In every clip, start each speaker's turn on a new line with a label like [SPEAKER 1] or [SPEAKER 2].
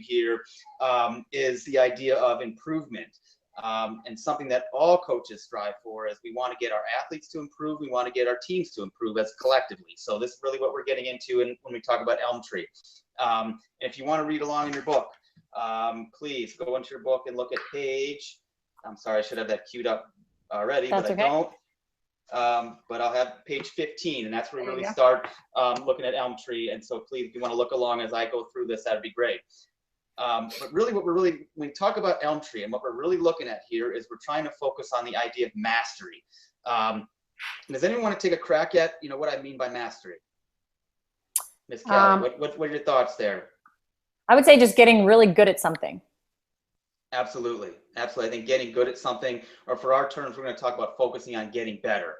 [SPEAKER 1] here is the idea of improvement. And something that all coaches strive for is we want to get our athletes to improve. We want to get our teams to improve as collectively. So this is really what we're getting into when we talk about Elm Tree. And if you want to read along in your book, please go into your book and look at page, I'm sorry, I should have that queued up already, but I don't. But I'll have page 15, and that's where we really start looking at Elm Tree. And so please, if you want to look along as I go through this, that'd be great. But really when we talk about Elm Tree, and what we're really looking at here is we're trying to focus on the idea of mastery. Does anyone want to take a crack at, what I mean by mastery? Ms. Kelly, what are your thoughts there?
[SPEAKER 2] I would say just getting really good at something.
[SPEAKER 1] Absolutely. Absolutely. I think getting good at something, or for our terms, we're going to talk about focusing on getting better.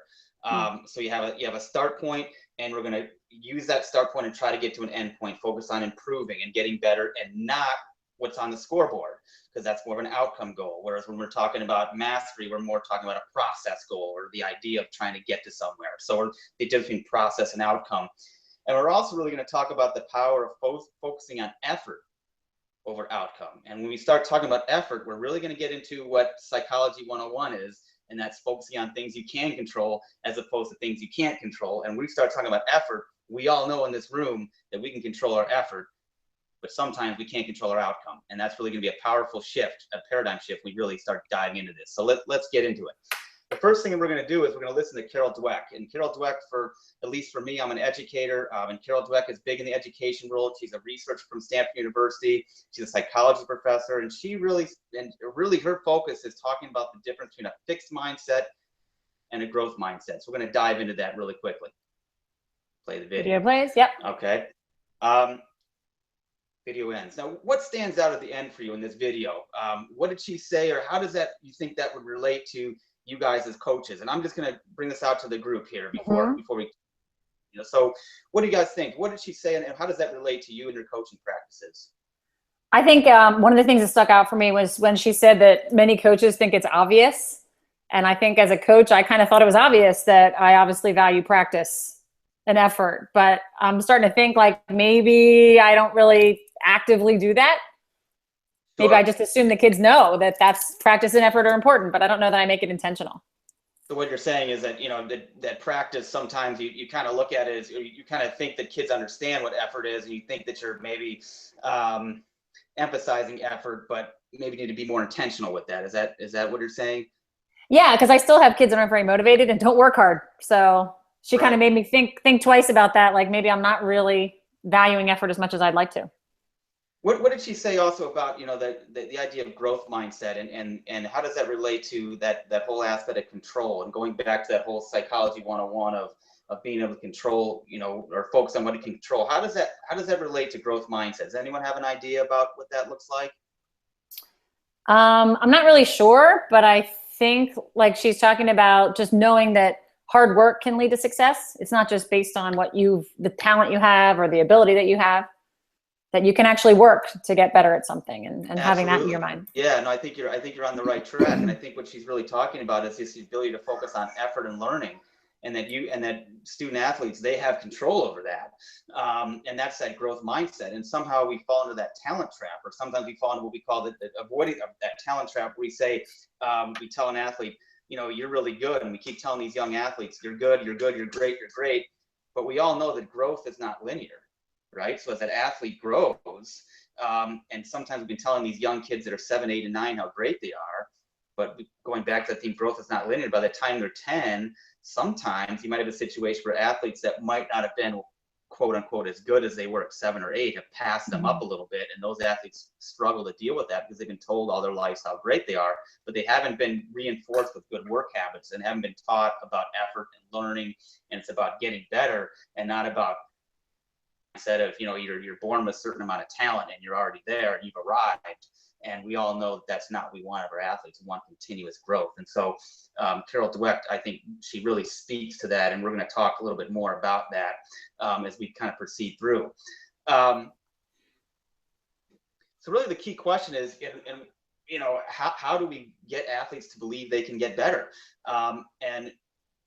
[SPEAKER 1] So you have a start point, and we're going to use that start point and try to get to an end point, focus on improving and getting better, and not what's on the scoreboard, because that's more of an outcome goal. Whereas when we're talking about mastery, we're more talking about a process goal, or the idea of trying to get to somewhere. So we're the difference between process and outcome. And we're also really going to talk about the power of both focusing on effort over outcome. And when we start talking about effort, we're really going to get into what Psychology 101 is, and that's focusing on things you can control as opposed to things you can't control. And when we start talking about effort, we all know in this room that we can control our effort, but sometimes we can't control our outcome. And that's really going to be a powerful shift, a paradigm shift. We really start diving into this. So let's get into it. The first thing that we're going to do is we're going to listen to Carol Dweck. And Carol Dweck, at least for me, I'm an educator, and Carol Dweck is big in the education world. She's a researcher from Stanford University. She's a psychology professor, and really her focus is talking about the difference between a fixed mindset and a growth mindset. So we're going to dive into that really quickly. Play the video.
[SPEAKER 2] Video plays, yep.
[SPEAKER 1] Okay. Video ends. Now, what stands out at the end for you in this video? What did she say, or how does you think that would relate to you guys as coaches? And I'm just going to bring this out to the group here before we, so what do you guys think? What did she say, and how does that relate to you and your coaching practices?
[SPEAKER 2] I think one of the things that stuck out for me was when she said that many coaches think it's obvious. And I think as a coach, I kind of thought it was obvious that I obviously value practice and effort, but I'm starting to think like maybe I don't really actively do that. Maybe I just assume the kids know that that's practice and effort are important, but I don't know that I make it intentional.
[SPEAKER 1] So what you're saying is that, that practice, sometimes you kind of look at it as you kind of think that kids understand what effort is, and you think that you're maybe emphasizing effort, but maybe need to be more intentional with that. Is that what you're saying? Yeah,
[SPEAKER 2] because I still have kids that aren't very motivated and don't work hard. So she kind of made me think twice about that. Like maybe I'm not really valuing effort as much as I'd like to.
[SPEAKER 1] What did she say also about, the idea of growth mindset, and how does that relate to that whole aspect of control, and going back to that whole Psychology 101 of being able to control, or focus on what you can control? How does that relate to growth mindset? Does anyone have an idea about what that looks like?
[SPEAKER 2] I'm not really sure, but I think like she's talking about just knowing that hard work can lead to success. It's not just based on the talent you have or the ability that you have. That you can actually work to get better at something, and having that in your mind.
[SPEAKER 1] Yeah, no, I think you're on the right track. And I think what she's really talking about is this ability to focus on effort and learning, and that student athletes, they have control over that. And that's that growth mindset. And somehow we fall into that talent trap, or sometimes we fall into what we call the avoiding of that talent trap, where we say, we tell an athlete, you're really good. And we keep telling these young athletes, you're good, you're great, you're great. But we all know that growth is not linear. Right? So as that athlete grows, and sometimes we've been telling these young kids that are 7, 8, and 9 how great they are, but going back to that theme, growth is not linear. By the time they're 10, sometimes you might have a situation where athletes that might not have been quote unquote as good as they were at 7 or 8 have passed them up a little bit, and those athletes struggle to deal with that because they've been told all their lives how great they are, but they haven't been reinforced with good work habits, and haven't been taught about effort and learning, and it's about getting better and not about instead of you're born with a certain amount of talent and you're already there and you've arrived. And we all know that's not what we want of our athletes. We want continuous growth. And so Carol Dweck, I think she really speaks to that, and we're going to talk a little bit more about that as we kind of proceed through. So really the key question is, how do we get athletes to believe they can get better? And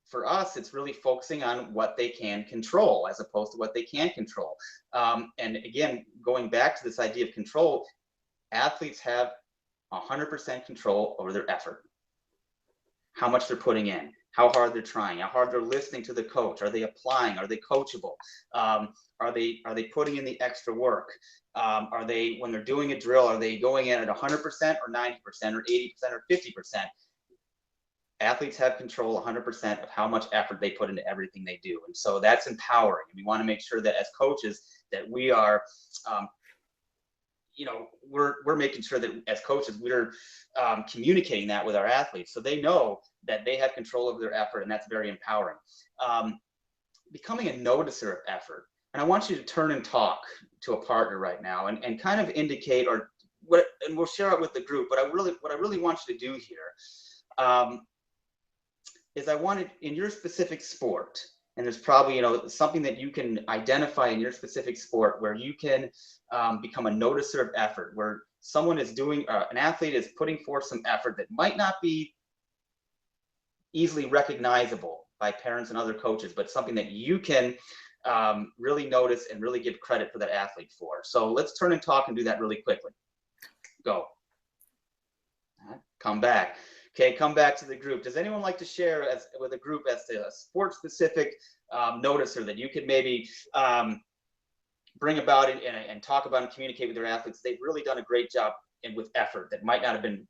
[SPEAKER 1] for us, it's really focusing on what they can control as opposed to what they can't control. And again, going back to this idea of control, athletes have 100% control over their effort, how much they're putting in, how hard they're trying, how hard they're listening to the coach. Are they applying? Are they coachable? Are they putting in the extra work? Are they, when they're doing a drill, are they going in at 100% or 90% or 80% or 50%? Athletes have control 100% of how much effort they put into everything they do. And so that's empowering. And we want to make sure that as coaches that we are, we're making sure that as coaches, we're communicating that with our athletes so they know that they have control over their effort, and that's very empowering. Becoming a noticer of effort. And I want you to turn and talk to a partner right now and kind of indicate and we'll share it with the group, but what I really want you to do here is I wanted in your specific sport, and there's probably, something that you can identify in your specific sport where you can become a noticer of effort, where someone is doing, an athlete is putting forth some effort that might not be easily recognizable by parents and other coaches, but something that you can really notice and really give credit for that athlete for. So let's turn and talk and do that really quickly. Go. Come back. Okay, come back to the group. Does anyone like to share with a group as to a sport-specific noticer that you could maybe bring about and talk about and communicate with their athletes? They've really done a great job with effort that might not have been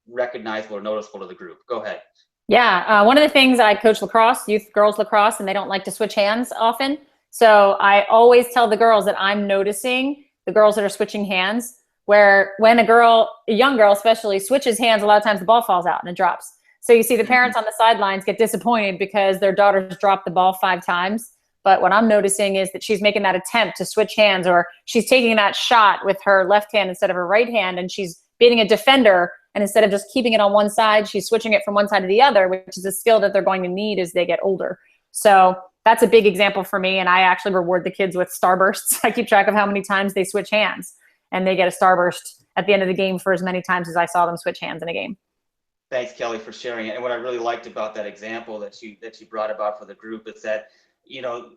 [SPEAKER 1] recognizable or noticeable to the group. Go ahead.
[SPEAKER 2] Yeah, one of the things, I coach lacrosse, youth girls lacrosse, and they don't like to switch hands often. So I always tell the girls that I'm noticing the girls that are switching hands, where when a young girl especially, switches hands, a lot of times the ball falls out and it drops. So you see the parents on the sidelines get disappointed because their daughter's dropped the ball 5 times. But what I'm noticing is that she's making that attempt to switch hands, or she's taking that shot with her left hand instead of her right hand, and she's beating a defender, and instead of just keeping it on one side, she's switching it from one side to the other, which is a skill that they're going to need as they get older. So that's a big example for me, and I actually reward the kids with starbursts. I keep track of how many times they switch hands, and they get a starburst at the end of the game for as many times as I saw them switch hands in a game.
[SPEAKER 1] Thanks, Kelly, for sharing it. And what I really liked about that example that you brought about for the group is that,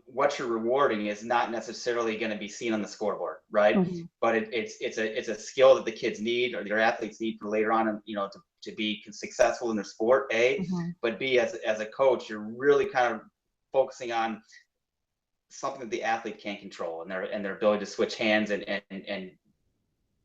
[SPEAKER 1] what you're rewarding is not necessarily going to be seen on the scoreboard, right? Mm-hmm. But it's a skill that the kids need, or their athletes need for later on, to be successful in their sport, A, mm-hmm. but B, as a coach, you're really kind of focusing on something that the athlete can't control, and their ability to switch hands and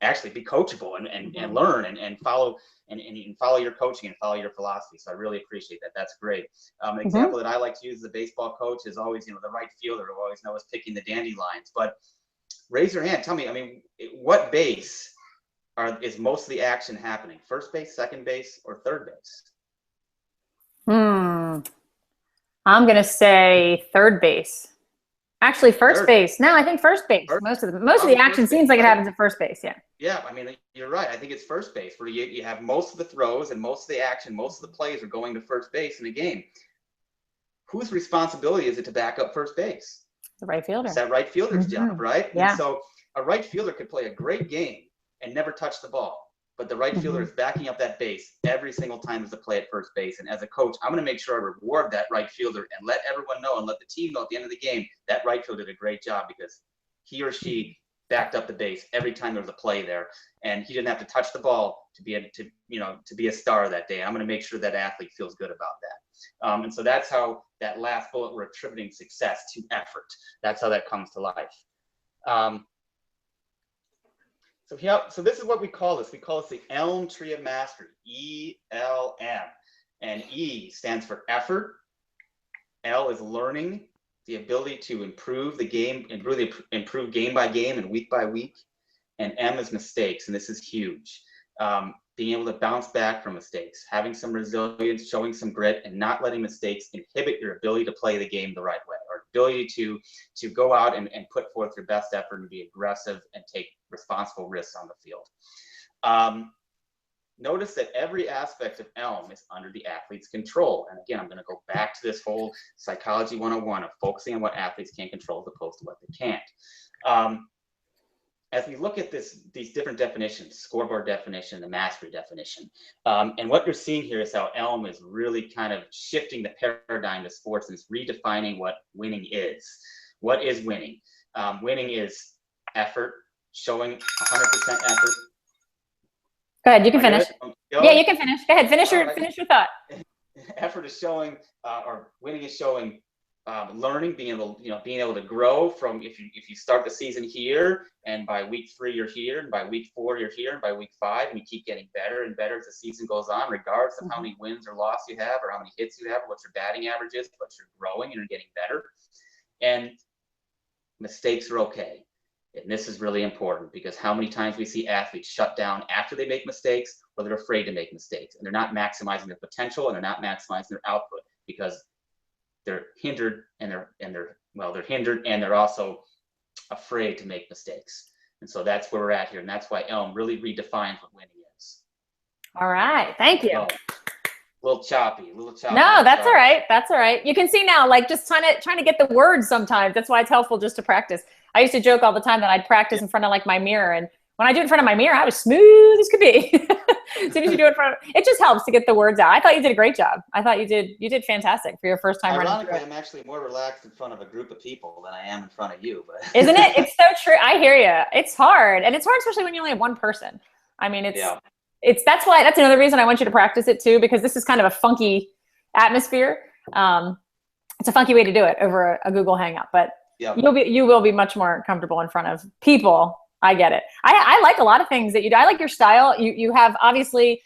[SPEAKER 1] actually be coachable and learn and follow and follow your coaching and follow your philosophy. So I really appreciate that. That's great. An example that I like to use as a baseball coach is always, the right fielder who always knows picking the dandelions. But raise your hand. Tell me, what base is most of the action happening? First base, second base, or third base?
[SPEAKER 2] I'm going to say third base. Actually, first base. No, I think first base. Most of the action seems like it happens at first base. Yeah.
[SPEAKER 1] Yeah, you're right. I think it's first base where you have most of the throws and most of the action, most of the plays are going to first base in a game. Whose responsibility is it to back up first base?
[SPEAKER 2] The right fielder.
[SPEAKER 1] It's that right fielder's job, right?
[SPEAKER 2] Yeah.
[SPEAKER 1] And so a right fielder could play a great game and never touch the ball, but the right fielder is backing up that base every single time there's a play at first base. And as a coach, I'm going to make sure I reward that right fielder and let everyone know and let the team know at the end of the game that right fielder did a great job because he or she backed up the base every time there was a play there, and he didn't have to touch the ball to be a star that day. I'm going to make sure that athlete feels good about that. And so that's how that last bullet, we're attributing success to effort. That's how that comes to life. So this is what we call this. We call this the ELM Tree of Mastery, ELM. And E stands for effort. L is learning, the ability to improve the game, improve game by game and week by week. And M is mistakes, and this is huge. Being able to bounce back from mistakes, having some resilience, showing some grit, and not letting mistakes inhibit your ability to play the game the right way, or ability to go out and put forth your best effort and be aggressive and take responsible risks on the field. Notice that every aspect of ELM is under the athlete's control. And again, I'm going to go back to this whole psychology 101 of focusing on what athletes can control as opposed to what they can't. As we look at these different definitions, scoreboard definition, the mastery definition, and what you're seeing here is how ELM is really kind of shifting the paradigm to sports and it's redefining what winning is. What is winning? Winning is effort, showing 100% effort,
[SPEAKER 2] Go ahead. You can
[SPEAKER 1] Am I
[SPEAKER 2] finish.
[SPEAKER 1] good?
[SPEAKER 2] Yeah, you can finish. Go ahead. Finish
[SPEAKER 1] All
[SPEAKER 2] your
[SPEAKER 1] right.
[SPEAKER 2] finish your thought.
[SPEAKER 1] Effort is showing, or winning is showing, learning, being able to grow from, if you start the season here, and by week 3 you're here, and by week 4 you're here, and by week 5, and you keep getting better and better as the season goes on, regardless of how many wins or losses you have, or how many hits you have, or what your batting average is, but you're growing and you're getting better. And mistakes are okay. And this is really important, because how many times we see athletes shut down after they make mistakes, or they're afraid to make mistakes, and they're not maximizing their potential, and they're not maximizing their output, because they're hindered, and they're hindered, and they're also afraid to make mistakes. And so that's where we're at here, and that's why Elm really redefines what winning is.
[SPEAKER 2] All right. Thank you.
[SPEAKER 1] Well, a little choppy.
[SPEAKER 2] No, that's all right. That's all right. You can see now, like, just trying to get the words sometimes. That's why it's helpful just to practice. I used to joke all the time that I'd practice in front of like my mirror, and when I do it in front of my mirror, I was smooth as could be. As soon as you do it in front of, it just helps to get the words out. I thought you did a great job. I thought you did fantastic for your first time running.
[SPEAKER 1] Ironically, I'm actually more relaxed in front of a group of people than I am in front of you. But
[SPEAKER 2] isn't it? It's so true. I hear you. It's hard, and it's hard especially when you only have one person. I mean, that's another reason I want you to practice it too, because this is kind of a funky atmosphere. It's a funky way to do it over a Google Hangout, but you will be much more comfortable in front of people. I get it. I like a lot of things that you do. I like your style. You have obviously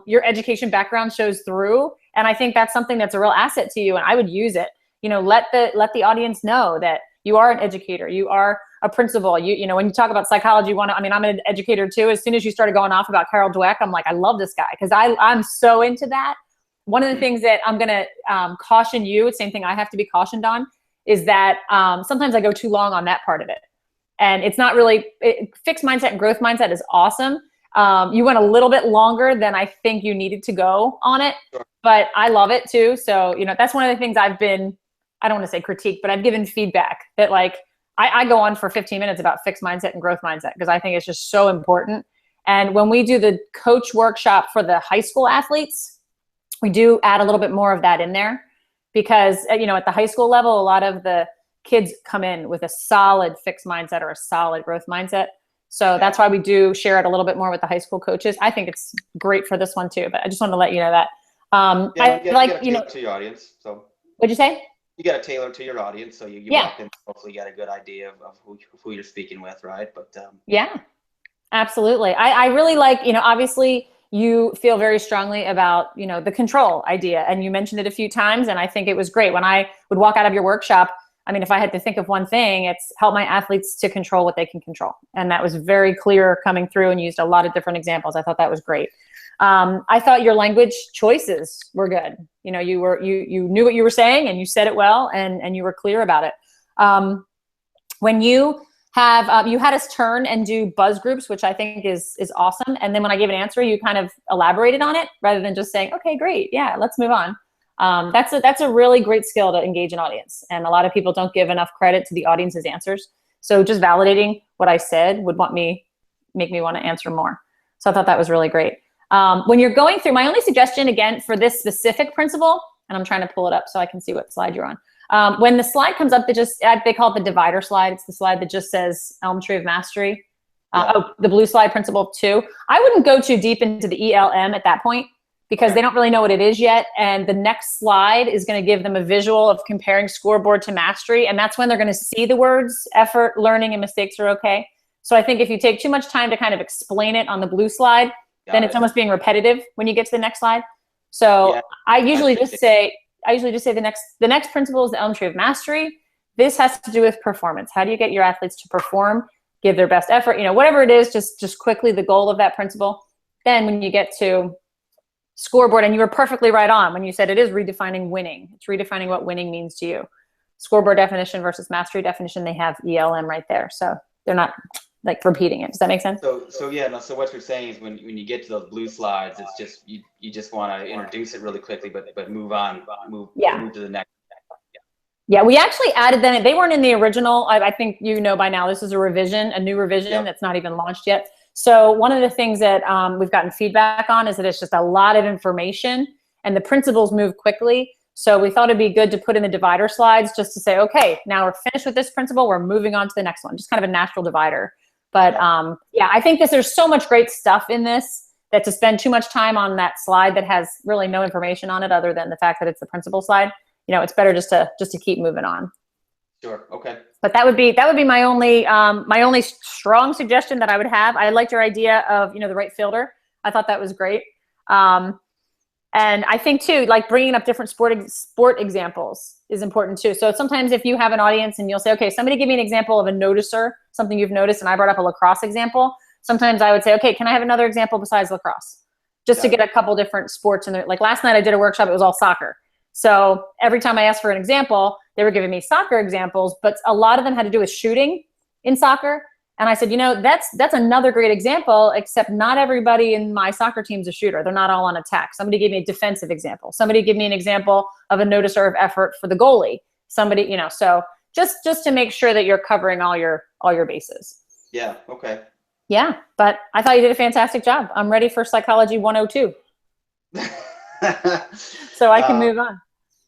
[SPEAKER 2] your education background shows through, and I think that's something that's a real asset to you, and I would use it. Let the audience know that you are an educator. You are a principal. When you talk about psychology, I'm an educator too. As soon as you started going off about Carol Dweck, I'm like, I love this guy, because I'm so into that. One of the things that I'm going to caution you, same thing I have to be cautioned on, is that sometimes I go too long on that part of it. And it's not really, fixed mindset and growth mindset is awesome. You went a little bit longer than I think you needed to go on it, but I love it too. So, that's one of the things I've been, I don't want to say critique, but I've given feedback that like, I go on for 15 minutes about fixed mindset and growth mindset, because I think it's just so important. And when we do the coach workshop for the high school athletes, we do add a little bit more of that in there, because, at the high school level, a lot of the kids come in with a solid fixed mindset or a solid growth mindset. So that's why we do share it a little bit more with the high school coaches. I think it's great for this one too, but I just wanted to let you know that.
[SPEAKER 1] To your audience. So
[SPEAKER 2] what'd you say?
[SPEAKER 1] You got to tailor to your audience. So you walk in, hopefully you got a good idea of who you're speaking with. Right. But
[SPEAKER 2] yeah, absolutely. I really like, obviously you feel very strongly about, the control idea, and you mentioned it a few times. And I think it was great when I would walk out of your workshop. I mean, if I had to think of one thing, it's help my athletes to control what they can control. And that was very clear coming through, and used a lot of different examples. I thought that was great. I thought your language choices were good. You knew what you were saying, and you said it well, and you were clear about it. When you had us turn and do buzz groups, which I think is awesome. And then when I gave an answer, you kind of elaborated on it rather than just saying, okay, great. Yeah, let's move on. That's a really great skill to engage an audience. And a lot of people don't give enough credit to the audience's answers. So just validating what I said would make me want to answer more. So I thought that was really great. When you're going through, my only suggestion again for this specific principle, and I'm trying to pull it up so I can see what slide you're on. When the slide comes up, they call it the divider slide. It's the slide that just says Elm Tree of Mastery. The blue slide, principle 2. I wouldn't go too deep into the ELM at that point, because they don't really know what it is yet. And the next slide is going to give them a visual of comparing scoreboard to mastery. And that's when they're going to see the words effort, learning, and mistakes are okay. So I think if you take too much time to kind of explain it on the blue slide, then it's almost being repetitive when you get to the next slide. So I usually just say the next principle is the Elm Tree of Mastery. This has to do with performance. How do you get your athletes to perform, give their best effort, whatever it is, just quickly the goal of that principle. Then when you get to scoreboard, and you were perfectly right on when you said it is redefining winning. It's redefining what winning means to you. Scoreboard definition versus mastery definition, they have ELM right there. So they're not like repeating it. Does that make sense?
[SPEAKER 1] So what you're saying is when you get to those blue slides, it's just you just want to introduce it really quickly, but move on, move to the next.
[SPEAKER 2] Yeah, we actually added them. They weren't in the original. I think by now this is a revision, a new revision that's not even launched yet. So one of the things that we've gotten feedback on is that it's just a lot of information, and the principles move quickly. So we thought it'd be good to put in the divider slides just to say, okay, now we're finished with this principle. We're moving on to the next one, just kind of a natural divider. But I think there's so much great stuff in this that to spend too much time on that slide that has really no information on it other than the fact that it's the principal slide, it's better just to keep moving on.
[SPEAKER 1] Sure. Okay.
[SPEAKER 2] But that would be my only strong suggestion that I would have. I liked your idea of, the right fielder. I thought that was great. And I think too, like bringing up different sport examples is important too. So sometimes if you have an audience and you'll say, okay, somebody give me an example of a noticer, something you've noticed, and I brought up a lacrosse example. Sometimes I would say, okay, can I have another example besides lacrosse? Just to get a couple different sports in there. Like last night I did a workshop, it was all soccer. So every time I asked for an example, they were giving me soccer examples, but a lot of them had to do with shooting in soccer. And I said, that's another great example, except not everybody in my soccer team's a shooter. They're not all on attack. Somebody gave me a defensive example. Somebody give me an example of a noticer of effort for the goalie. Somebody, so just to make sure that you're covering all your bases.
[SPEAKER 1] Yeah. Okay.
[SPEAKER 2] Yeah. But I thought you did a fantastic job. I'm ready for Psychology 102. So I can move on.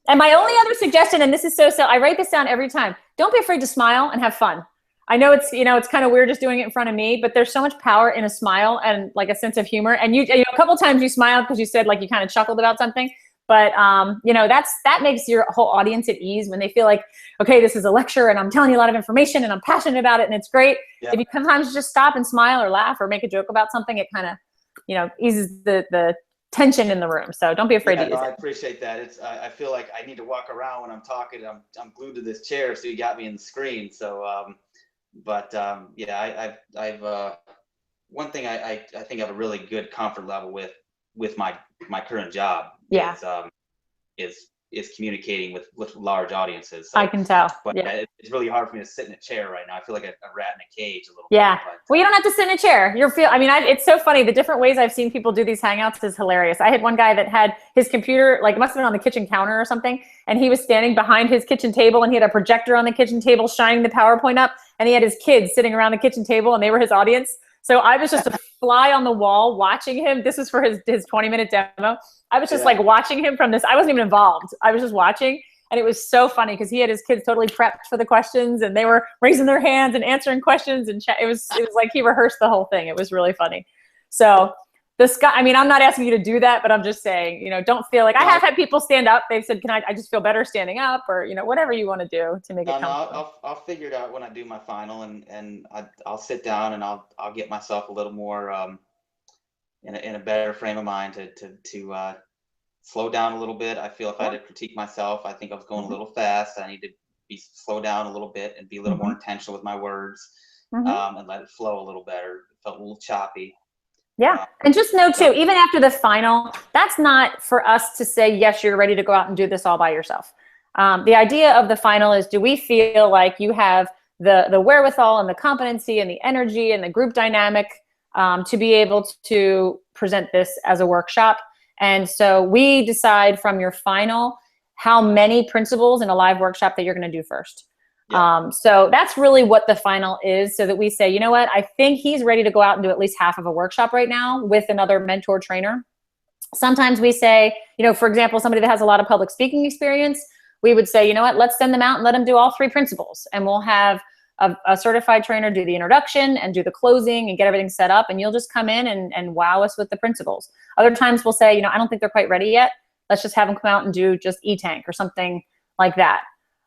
[SPEAKER 2] And my only other suggestion, and this is so I write this down every time. Don't be afraid to smile and have fun. I know it's, it's kind of weird just doing it in front of me, but there's so much power in a smile and like a sense of humor. And a couple times you smiled because you said like you kind of chuckled about something, but that makes your whole audience at ease when they feel like, okay, this is a lecture and I'm telling you a lot of information and I'm passionate about it and it's great. Yeah. If you sometimes just stop and smile or laugh or make a joke about something, it kind of, eases the tension in the room. So don't be afraid to use it.
[SPEAKER 1] I appreciate that. I feel like I need to walk around when I'm talking. I'm glued to this chair, so you got me in the screen. So, I've one thing I think I have a really good comfort level with my current job.
[SPEAKER 2] Yeah.
[SPEAKER 1] Is communicating with large audiences. So,
[SPEAKER 2] I can tell.
[SPEAKER 1] But
[SPEAKER 2] yeah.
[SPEAKER 1] It's really hard for me to sit in a chair right now. I feel like a rat in a cage a little
[SPEAKER 2] bit.
[SPEAKER 1] But,
[SPEAKER 2] well, you don't have to sit in a chair. It's so funny. The different ways I've seen people do these hangouts is hilarious. I had one guy that had his computer, like it must have been on the kitchen counter or something. And he was standing behind his kitchen table and he had a projector on the kitchen table shining the PowerPoint up. And he had his kids sitting around the kitchen table and they were his audience. So I was just a fly on the wall watching him. This was for his 20-minute demo. I was just like watching him from this. I wasn't even involved. I was just watching. And it was so funny because he had his kids totally prepped for the questions and they were raising their hands and answering questions. And it was like he rehearsed the whole thing. It was really funny. So this guy, I'm not asking you to do that, but I'm just saying, don't feel like I have had people stand up. They've said, I just feel better standing up or, whatever you want to do to make it comfortable.
[SPEAKER 1] I'll figure it out when I do my final and I'll sit down and I'll get myself a little more in a better frame of mind to slow down a little bit. I feel if I had to critique myself, I think I was going a little fast. I need to slow down a little bit and be a little more intentional with my words and let it flow a little better. It felt a little choppy.
[SPEAKER 2] Yeah. And just know too, even after the final, that's not for us to say, yes, you're ready to go out and do this all by yourself. The idea of the final is, do we feel like you have the wherewithal and the competency and the energy and the group dynamic to be able to present this as a workshop? And so we decide from your final how many principles in a live workshop that you're going to do first. Yeah. So that's really what the final is, so that we say, you know what, I think he's ready to go out and do at least half of a workshop right now with another mentor trainer. Sometimes we say, for example, somebody that has a lot of public speaking experience, we would say, you know what, let's send them out and let them do all 3 principles. And we'll have a certified trainer do the introduction and do the closing and get everything set up. And you'll just come in and wow us with the principles. Other times we'll say, I don't think they're quite ready yet. Let's just have them come out and do just E-Tank or something like that.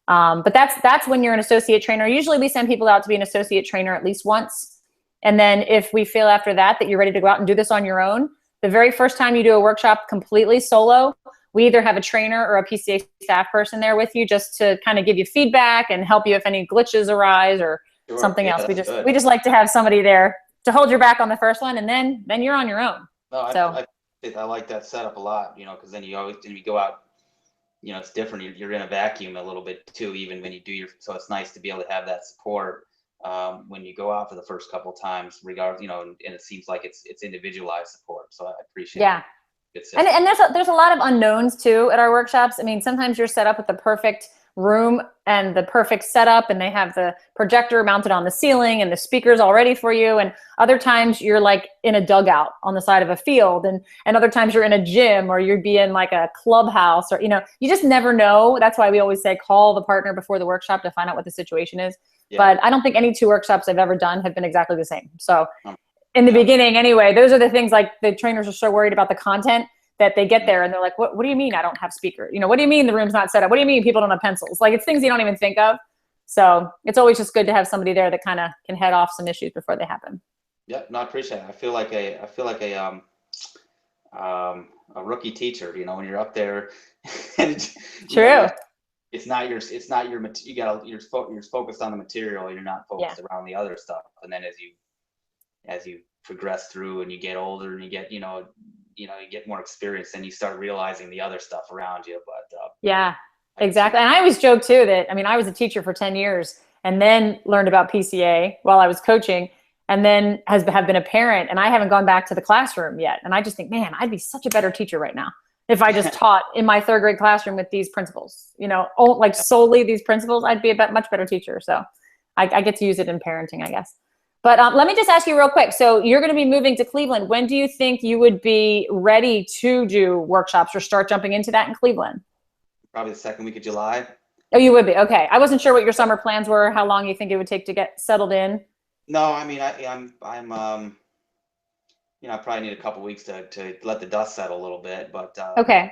[SPEAKER 2] But that's when you're an associate trainer. Usually we send people out to be an associate trainer at least once. And then if we feel after that you're ready to go out and do this on your own, the very first time you do a workshop completely solo, we either have a trainer or a PCA staff person there with you just to kind of give you feedback and help you if any glitches arise or something else. We just like to have somebody there to hold your back on the first one, and then you're on your own.
[SPEAKER 1] No, I like that setup a lot, because then when you go out, it's different. You're in a vacuum a little bit too, even when you do so it's nice to be able to have that support when you go out for the first couple of times, regardless, and it seems like it's individualized support. So I appreciate it.
[SPEAKER 2] Yeah. And there's a lot of unknowns too at our workshops. Sometimes you're set up with the perfect room and the perfect setup, and they have the projector mounted on the ceiling and the speakers all ready for you. And other times you're like in a dugout on the side of a field, and other times you're in a gym or you'd be in like a clubhouse, or you just never know. That's why we always say call the partner before the workshop to find out what the situation is. Yeah. But I don't think any 2 workshops I've ever done have been exactly the same. So in the
[SPEAKER 1] Yeah.
[SPEAKER 2] beginning anyway. Those are the things, like the trainers are so worried about the content that they get there and they're like, what do you mean I don't have speaker? You know, what do you mean the room's not set up? What do you mean people don't have pencils? Like, it's things you don't even think of. So it's always just good to have somebody there that kind of can head off some issues before they happen.
[SPEAKER 1] Yeah, no, I appreciate it. I feel like a rookie teacher, you know, when you're up there and
[SPEAKER 2] True.
[SPEAKER 1] it's not your you're focused on the material, you're not focused around the other stuff. And then as you progress through and you get older and you get, you get more experience, then you start realizing the other stuff around you. But
[SPEAKER 2] yeah, exactly. And I always joke too that, I mean, I was a teacher for 10 years and then learned about PCA while I was coaching, and then have been a parent, and I haven't gone back to the classroom yet. And I just think, man, I'd be such a better teacher right now if I just taught in my third grade classroom with these principles, like solely these principles. I'd be a much better teacher. So I get to use it in parenting, I guess. But let me just ask you real quick. So you're going to be moving to Cleveland. When do you think you would be ready to do workshops or start jumping into that in Cleveland?
[SPEAKER 1] Probably the second week of July.
[SPEAKER 2] Oh, you would be. Okay. I wasn't sure what your summer plans were, how long you think it would take to get settled in.
[SPEAKER 1] No, I mean, I'm I probably need a couple weeks to let the dust settle a little bit, but
[SPEAKER 2] Okay.